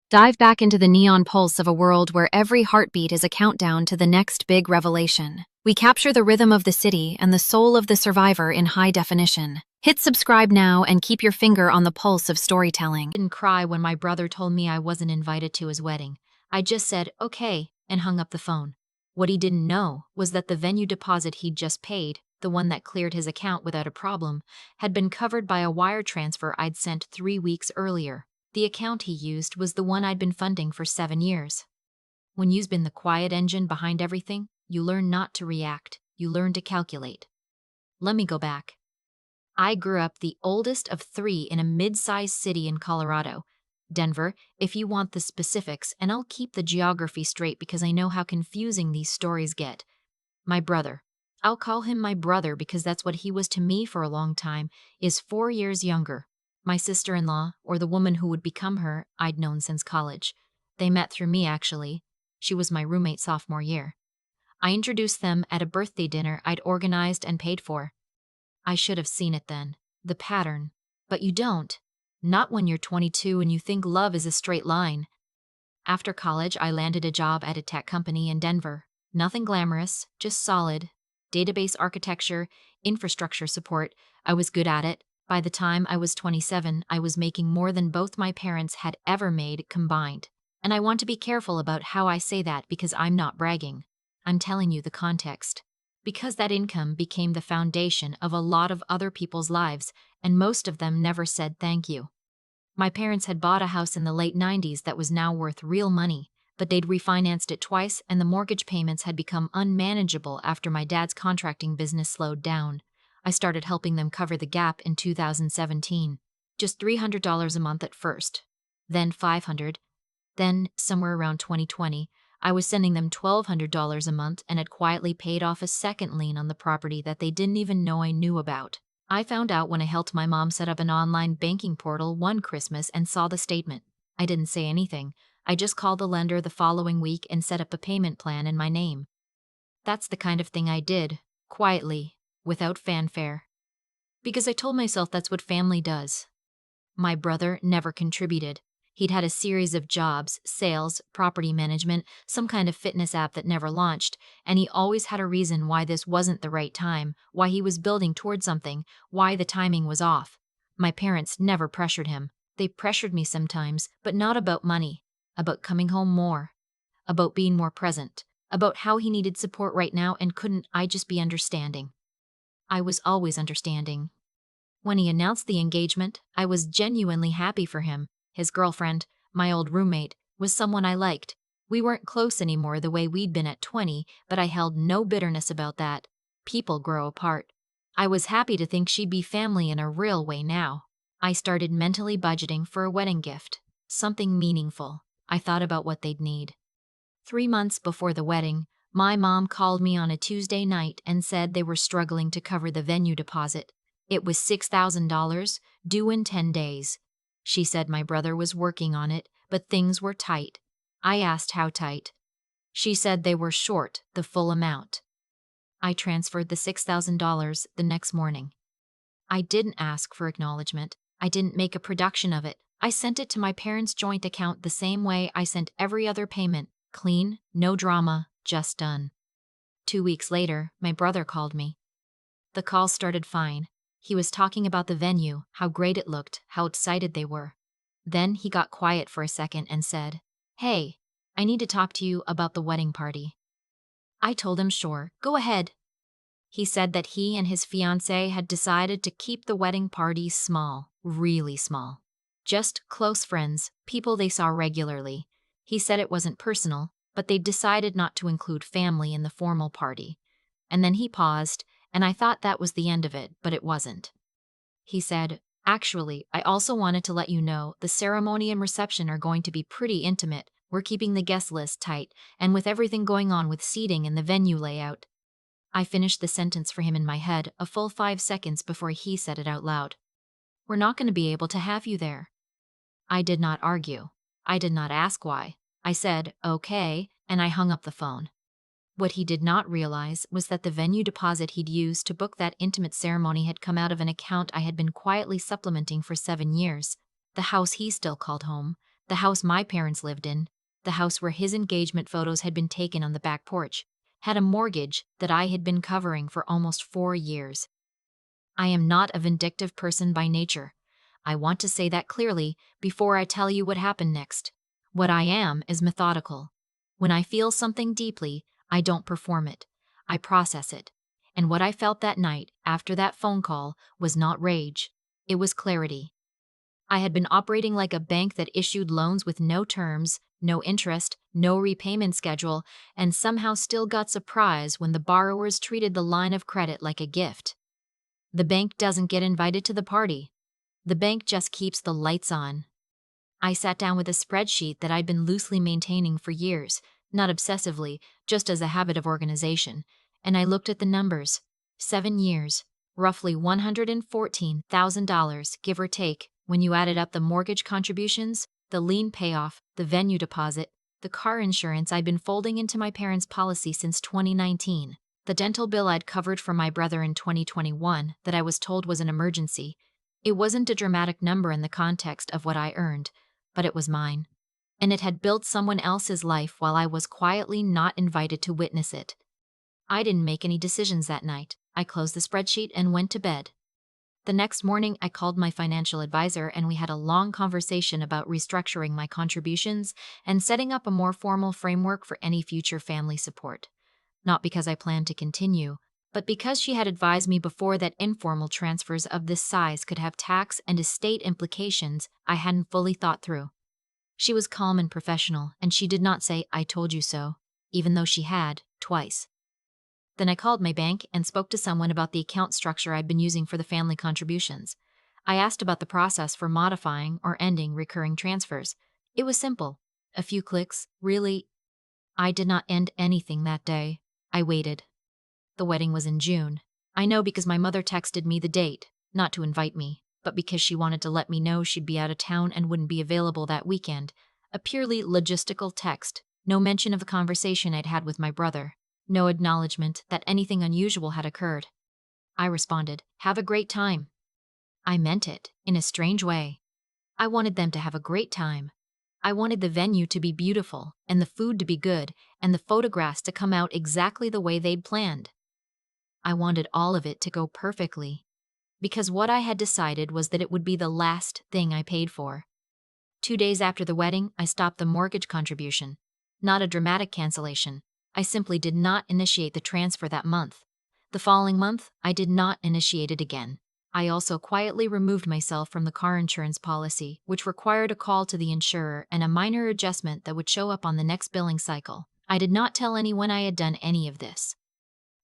Dive back into the neon pulse of a world where every heartbeat is a countdown to the next big revelation. We capture the rhythm of the city and the soul of the survivor in high definition. Hit subscribe now and keep your finger on the pulse of storytelling. I didn't cry when my brother told me I wasn't invited to his wedding. I just said, okay, and hung up the phone. What he didn't know was that the venue deposit he'd just paid, the one that cleared his account without a problem, had been covered by a wire transfer I'd sent 3 weeks earlier. The account he used was the one I'd been funding for 7 years. When you've been the quiet engine behind everything, you learn not to react, you learn to calculate. Let me go back. I grew up the oldest of 3 in a mid-sized city in Colorado. Denver, if you want the specifics, and I'll keep the geography straight because I know how confusing these stories get. My brother, I'll call him my brother because that's what he was to me for a long time, is 4 years younger. My sister-in-law, or the woman who would become her, I'd known since college. They met through me, actually. She was my roommate sophomore year. I introduced them at a birthday dinner I'd organized and paid for. I should have seen it then, the pattern. But you don't. Not when you're 22 and you think love is a straight line. After college, I landed a job at a tech company in Denver. Nothing glamorous, just solid. Database architecture, infrastructure support. I was good at it. By the time I was 27, I was making more than both my parents had ever made combined. And I want to be careful about how I say that because I'm not bragging. I'm telling you the context. Because that income became the foundation of a lot of other people's lives, and most of them never said thank you. My parents had bought a house in the late 90s that was now worth real money, but they'd refinanced it twice and the mortgage payments had become unmanageable after my dad's contracting business slowed down. I started helping them cover the gap in 2017. Just $300 a month at first, then $500, then somewhere around 2020, I was sending them $1,200 a month and had quietly paid off a second lien on the property that they didn't even know I knew about. I found out when I helped my mom set up an online banking portal one Christmas and saw the statement. I didn't say anything. I just called the lender the following week and set up a payment plan in my name. That's the kind of thing I did, quietly, without fanfare. Because I told myself that's what family does. My brother never contributed. He'd had a series of jobs, sales, property management, some kind of fitness app that never launched, and he always had a reason why this wasn't the right time, why he was building toward something, why the timing was off. My parents never pressured him. They pressured me sometimes, but not about money, about coming home more, about being more present, about how he needed support right now and couldn't I just be understanding. I was always understanding. When he announced the engagement, I was genuinely happy for him. His girlfriend, my old roommate, was someone I liked. We weren't close anymore the way we'd been at 20, but I held no bitterness about that. People grow apart. I was happy to think she'd be family in a real way now. I started mentally budgeting for a wedding gift. Something meaningful. I thought about what they'd need. 3 months before the wedding, my mom called me on a Tuesday night and said they were struggling to cover the venue deposit. It was $6,000, due in 10 days. She said my brother was working on it, but things were tight. I asked how tight. She said they were short the full amount. I transferred the $6,000 the next morning. I didn't ask for acknowledgement. I didn't make a production of it. I sent it to my parents' joint account the same way I sent every other payment. Clean, no drama, just done. 2 weeks later, my brother called me. The call started fine. He was talking about the venue, how great it looked, how excited they were. Then he got quiet for a second and said, "Hey, I need to talk to you about the wedding party." I told him sure, go ahead. He said that he and his fiancée had decided to keep the wedding party small, really small. Just close friends, people they saw regularly. He said it wasn't personal, but they'd decided not to include family in the formal party. And then he paused, and I thought that was the end of it, but it wasn't. He said, "Actually, I also wanted to let you know the ceremony and reception are going to be pretty intimate. We're keeping the guest list tight, and with everything going on with seating and the venue layout." I finished the sentence for him in my head a full 5 seconds before he said it out loud. "We're not going to be able to have you there." I did not argue. I did not ask why. I said, "Okay," and I hung up the phone. What he did not realize was that the venue deposit he'd used to book that intimate ceremony had come out of an account I had been quietly supplementing for 7 years. The house he still called home, The house my parents lived in, the house where his engagement photos had been taken on the back porch, had a mortgage that I had been covering for almost 4 years. I am not a vindictive person by nature. I want to say that clearly before I tell you what happened next. What I am is methodical. When I feel something deeply, I don't perform it. I process it. And what I felt that night after that phone call was not rage. It was clarity. I had been operating like a bank that issued loans with no terms, no interest, no repayment schedule, and somehow still got surprised when the borrowers treated the line of credit like a gift. The bank doesn't get invited to the party. The bank just keeps the lights on. I sat down with a spreadsheet that I'd been loosely maintaining for years, not obsessively, just as a habit of organization, and I looked at the numbers. 7 years, roughly $114,000, give or take, when you added up the mortgage contributions, the lien payoff, the venue deposit, the car insurance I'd been folding into my parents' policy since 2019, the dental bill I'd covered for my brother in 2021 that I was told was an emergency. It wasn't a dramatic number in the context of what I earned, but it was mine. And it had built someone else's life while I was quietly not invited to witness it. I didn't make any decisions that night. I closed the spreadsheet and went to bed. The next morning, I called my financial advisor and we had a long conversation about restructuring my contributions and setting up a more formal framework for any future family support. Not because I planned to continue, but because she had advised me before that informal transfers of this size could have tax and estate implications I hadn't fully thought through. She was calm and professional, and she did not say, "I told you so," even though she had, twice. Then I called my bank and spoke to someone about the account structure I'd been using for the family contributions. I asked about the process for modifying or ending recurring transfers. It was simple. A few clicks, really. I did not end anything that day. I waited. The wedding was in June. I know because my mother texted me the date, not to invite me, but because she wanted to let me know she'd be out of town and wouldn't be available that weekend. A purely logistical text, no mention of the conversation I'd had with my brother, no acknowledgement that anything unusual had occurred. I responded, "Have a great time." I meant it, in a strange way. I wanted them to have a great time. I wanted the venue to be beautiful, and the food to be good, and the photographs to come out exactly the way they'd planned. I wanted all of it to go perfectly, because what I had decided was that it would be the last thing I paid for. 2 days after the wedding, I stopped the mortgage contribution. Not a dramatic cancellation. I simply did not initiate the transfer that month. The following month, I did not initiate it again. I also quietly removed myself from the car insurance policy, which required a call to the insurer and a minor adjustment that would show up on the next billing cycle. I did not tell anyone I had done any of this.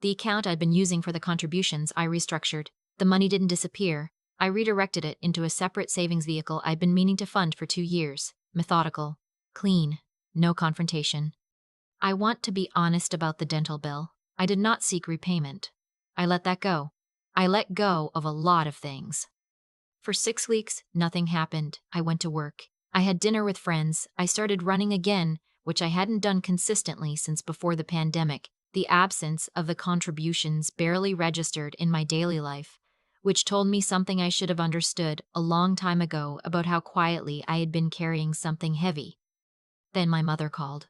The account I'd been using for the contributions I restructured. The money didn't disappear. I redirected it into a separate savings vehicle I'd been meaning to fund for 2 years. Methodical. Clean. No confrontation. I want to be honest about the dental bill. I did not seek repayment. I let that go. I let go of a lot of things. For 6 weeks, nothing happened. I went to work. I had dinner with friends. I started running again, which I hadn't done consistently since before the pandemic. The absence of the contributions barely registered in my daily life, which told me something I should have understood a long time ago about how quietly I had been carrying something heavy. Then my mother called.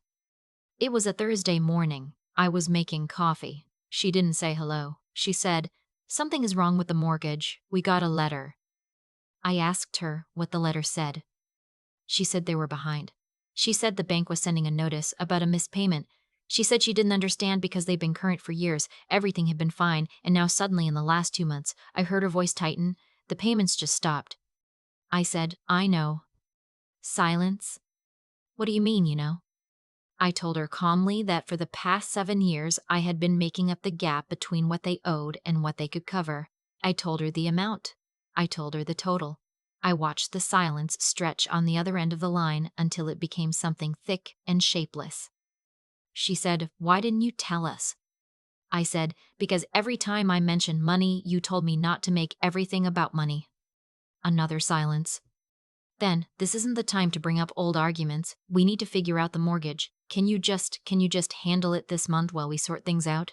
It was a Thursday morning. I was making coffee. She didn't say hello. She said, "Something is wrong with the mortgage. We got a letter." I asked her what the letter said. She said they were behind. She said the bank was sending a notice about a missed payment. She said she didn't understand because they'd been current for years. Everything had been fine, and now suddenly in the last 2 months, I heard her voice tighten. The payments just stopped. I said, "I know." Silence. "What do you mean, you know?" I told her calmly that for the past 7 years I had been making up the gap between what they owed and what they could cover. I told her the amount. I told her the total. I watched the silence stretch on the other end of the line until it became something thick and shapeless. She said, "Why didn't you tell us?" I said, "Because every time I mentioned money, you told me not to make everything about money." Another silence. Then, "This isn't the time to bring up old arguments. We need to figure out the mortgage. Can you just handle it this month while we sort things out?"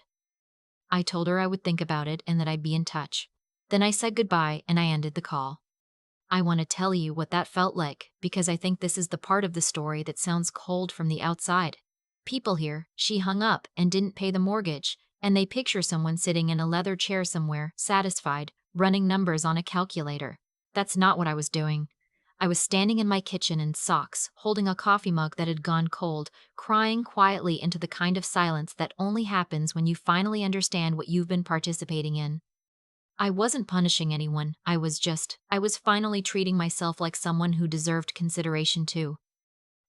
I told her I would think about it and that I'd be in touch. Then I said goodbye and I ended the call. I want to tell you what that felt like because I think this is the part of the story that sounds cold from the outside. People here, she hung up and didn't pay the mortgage, and they picture someone sitting in a leather chair somewhere, satisfied, running numbers on a calculator. That's not what I was doing. I was standing in my kitchen in socks, holding a coffee mug that had gone cold, crying quietly into the kind of silence that only happens when you finally understand what you've been participating in. I wasn't punishing anyone, I was finally treating myself like someone who deserved consideration too.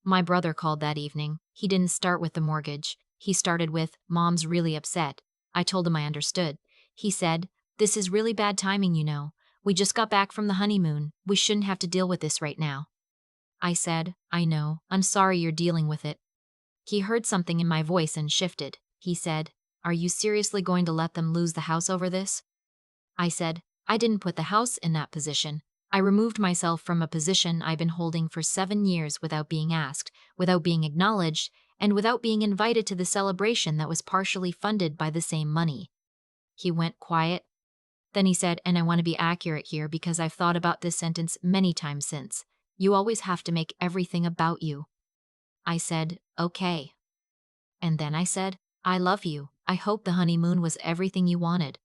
My brother called that evening. He didn't start with the mortgage. He started with, "Mom's really upset." I told him I understood. He said, "This is really bad timing, you know. We just got back from the honeymoon. We shouldn't have to deal with this right now." I said, "I know. I'm sorry you're dealing with it." He heard something in my voice and shifted. He said, "Are you seriously going to let them lose the house over this?" I said, "I didn't put the house in that position. I removed myself from a position I've been holding for 7 years without being asked, without being acknowledged, and without being invited to the celebration that was partially funded by the same money." He went quiet. Then he said, "And I want to be accurate here because I've thought about this sentence many times since. You always have to make everything about you." I said, "Okay." And then I said, "I love you. I hope the honeymoon was everything you wanted."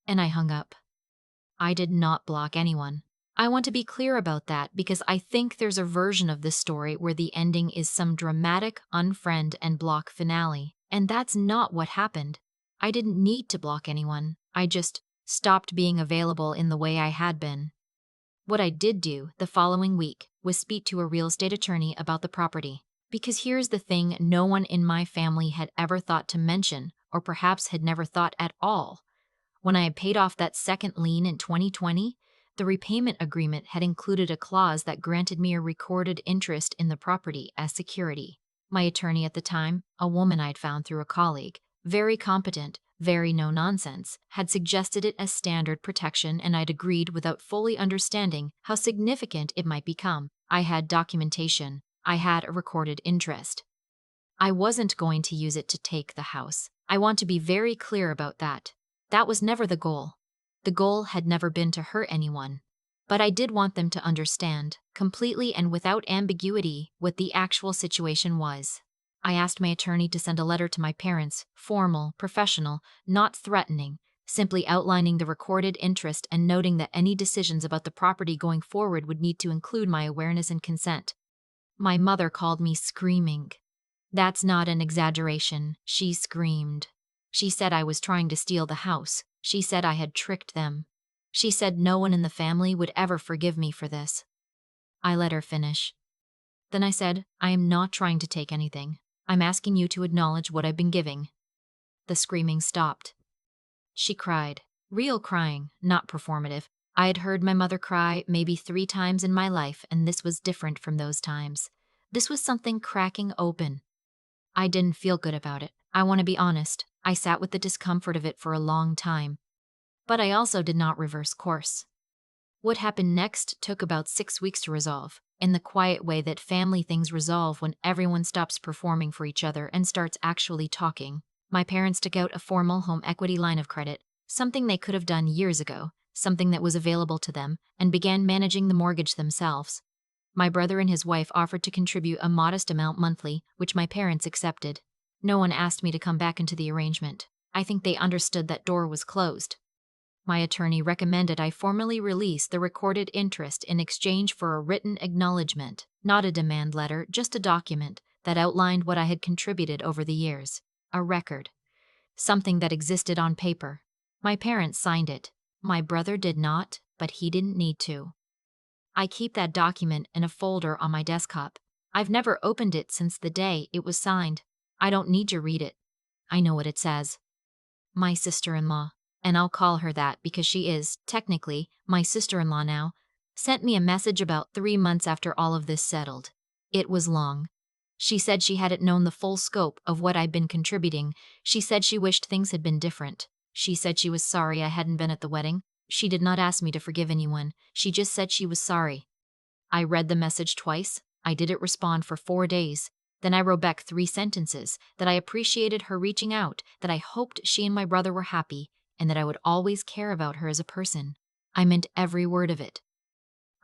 And I hung up. I did not block anyone. I want to be clear about that because I think there's a version of this story where the ending is some dramatic unfriend and block finale, and that's not what happened. I didn't need to block anyone. I just stopped being available in the way I had been. What I did do the following week was speak to a real estate attorney about the property. Because here's the thing no one in my family had ever thought to mention, or perhaps had never thought at all. When I had paid off that second lien in 2020, the repayment agreement had included a clause that granted me a recorded interest in the property as security. My attorney at the time, a woman I'd found through a colleague, very competent, very no nonsense, had suggested it as standard protection, and I'd agreed without fully understanding how significant it might become. I had documentation. I had a recorded interest. I wasn't going to use it to take the house. I want to be very clear about that. That was never the goal. The goal had never been to hurt anyone. But I did want them to understand, completely and without ambiguity, what the actual situation was. I asked my attorney to send a letter to my parents, formal, professional, not threatening, simply outlining the recorded interest and noting that any decisions about the property going forward would need to include my awareness and consent. My mother called me screaming. That's not an exaggeration, she screamed. She said I was trying to steal the house. She said I had tricked them. She said no one in the family would ever forgive me for this. I let her finish. Then I said, "I am not trying to take anything. I'm asking you to acknowledge what I've been giving." The screaming stopped. She cried. Real crying, not performative. I had heard my mother cry maybe 3 times in my life, and this was different from those times. This was something cracking open. I didn't feel good about it. I want to be honest. I sat with the discomfort of it for a long time. But I also did not reverse course. What happened next took about 6 weeks to resolve, in the quiet way that family things resolve when everyone stops performing for each other and starts actually talking. My parents took out a formal home equity line of credit, something they could have done years ago, something that was available to them, and began managing the mortgage themselves. My brother and his wife offered to contribute a modest amount monthly, which my parents accepted. No one asked me to come back into the arrangement. I think they understood that door was closed. My attorney recommended I formally release the recorded interest in exchange for a written acknowledgement, not a demand letter, just a document that outlined what I had contributed over the years. A record. Something that existed on paper. My parents signed it. My brother did not, but he didn't need to. I keep that document in a folder on my desktop. I've never opened it since the day it was signed. I don't need to read it. I know what it says. My sister-in-law, and I'll call her that because she is, technically, my sister-in-law now, sent me a message about 3 months after all of this settled. It was long. She said she hadn't known the full scope of what I'd been contributing. She said she wished things had been different. She said she was sorry I hadn't been at the wedding. She did not ask me to forgive anyone. She just said she was sorry. I read the message twice. I didn't respond for 4 days. Then I wrote back 3 sentences that I appreciated her reaching out, that I hoped she and my brother were happy, and that I would always care about her as a person. I meant every word of it.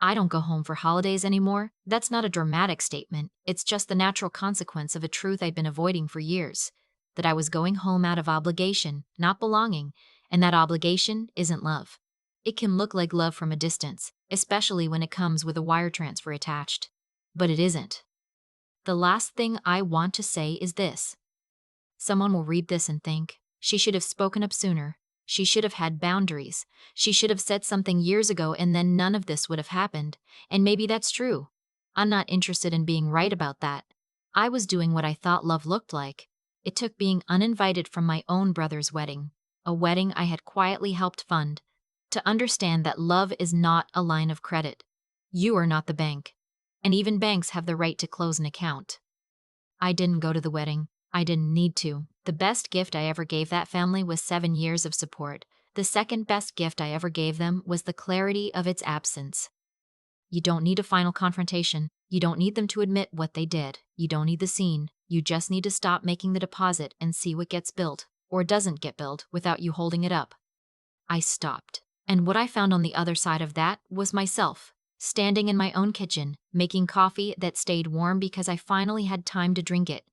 I don't go home for holidays anymore, that's not a dramatic statement. It's just the natural consequence of a truth I'd been avoiding for years. That I was going home out of obligation, not belonging, and that obligation isn't love. It can look like love from a distance, especially when it comes with a wire transfer attached. But it isn't. The last thing I want to say is this. Someone will read this and think, she should have spoken up sooner. She should have had boundaries. She should have said something years ago and then none of this would have happened. And maybe that's true. I'm not interested in being right about that. I was doing what I thought love looked like. It took being uninvited from my own brother's wedding, a wedding I had quietly helped fund, to understand that love is not a line of credit. You are not the bank. And even banks have the right to close an account. I didn't go to the wedding. I didn't need to. The best gift I ever gave that family was 7 years of support. The second best gift I ever gave them was the clarity of its absence. You don't need a final confrontation. You don't need them to admit what they did. You don't need the scene. You just need to stop making the deposit and see what gets built, or doesn't get built, without you holding it up. I stopped. And what I found on the other side of that was myself, standing in my own kitchen, making coffee that stayed warm because I finally had time to drink it.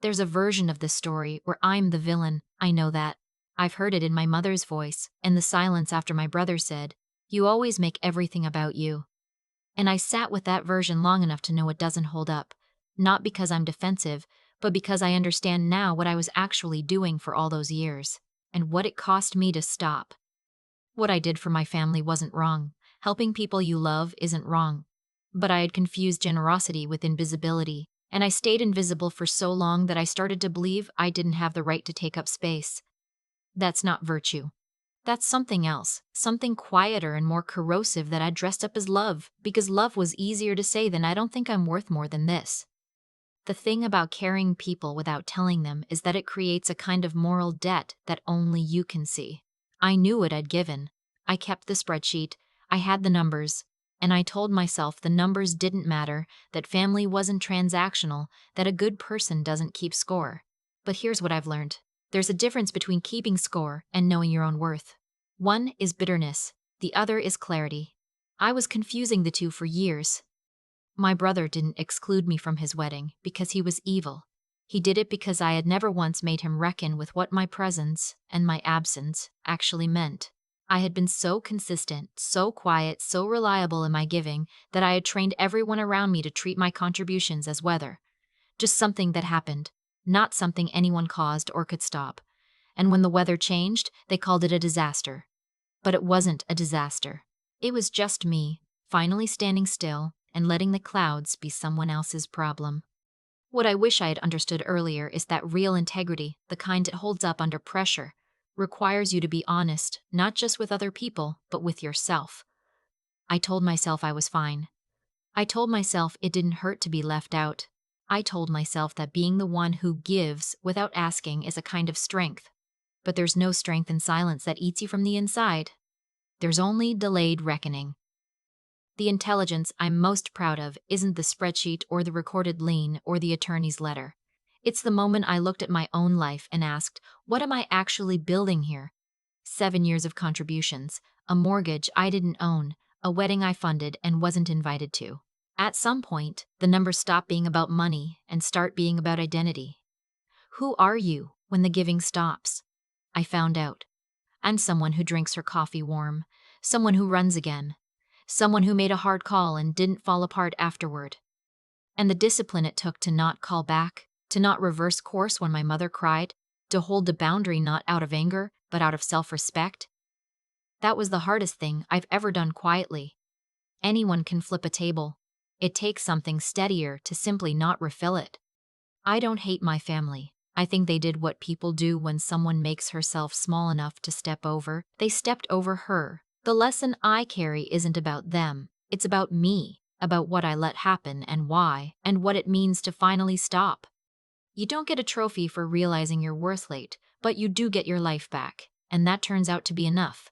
There's a version of this story where I'm the villain, I know that. I've heard it in my mother's voice, and the silence after my brother said, "You always make everything about you." And I sat with that version long enough to know it doesn't hold up. Not because I'm defensive, but because I understand now what I was actually doing for all those years, and what it cost me to stop. What I did for my family wasn't wrong. Helping people you love isn't wrong. But I had confused generosity with invisibility, and I stayed invisible for so long that I started to believe I didn't have the right to take up space. That's not virtue. That's something else, something quieter and more corrosive that I dressed up as love, because love was easier to say than "I don't think I'm worth more than this." The thing about carrying people without telling them is that it creates a kind of moral debt that only you can see. I knew what I'd given. I kept the spreadsheet, I had the numbers, and I told myself the numbers didn't matter, that family wasn't transactional, that a good person doesn't keep score. But here's what I've learned. There's a difference between keeping score and knowing your own worth. One is bitterness, the other is clarity. I was confusing the two for years. My brother didn't exclude me from his wedding because he was evil. He did it because I had never once made him reckon with what my presence and my absence actually meant. I had been so consistent, so quiet, so reliable in my giving that I had trained everyone around me to treat my contributions as weather. Just something that happened, not something anyone caused or could stop. And when the weather changed, they called it a disaster. But it wasn't a disaster. It was just me, finally standing still and letting the clouds be someone else's problem. What I wish I had understood earlier is that real integrity, the kind that holds up under pressure, requires you to be honest, not just with other people, but with yourself. I told myself I was fine. I told myself it didn't hurt to be left out. I told myself that being the one who gives without asking is a kind of strength. But there's no strength in silence that eats you from the inside. There's only delayed reckoning. The intelligence I'm most proud of isn't the spreadsheet or the recorded lien or the attorney's letter. It's the moment I looked at my own life and asked, what am I actually building here? 7 years of contributions, a mortgage I didn't own, a wedding I funded and wasn't invited to. At some point, the numbers stop being about money and start being about identity. Who are you when the giving stops? I found out. I'm someone who drinks her coffee warm, someone who runs again, someone who made a hard call and didn't fall apart afterward. And the discipline it took to not call back, to not reverse course when my mother cried, to hold the boundary not out of anger, but out of self-respect. That was the hardest thing I've ever done quietly. Anyone can flip a table. It takes something steadier to simply not refill it. I don't hate my family. I think they did what people do when someone makes herself small enough to step over. They stepped over her. The lesson I carry isn't about them. It's about me, about what I let happen and why, and what it means to finally stop. You don't get a trophy for realizing you're worth late, but you do get your life back, and that turns out to be enough.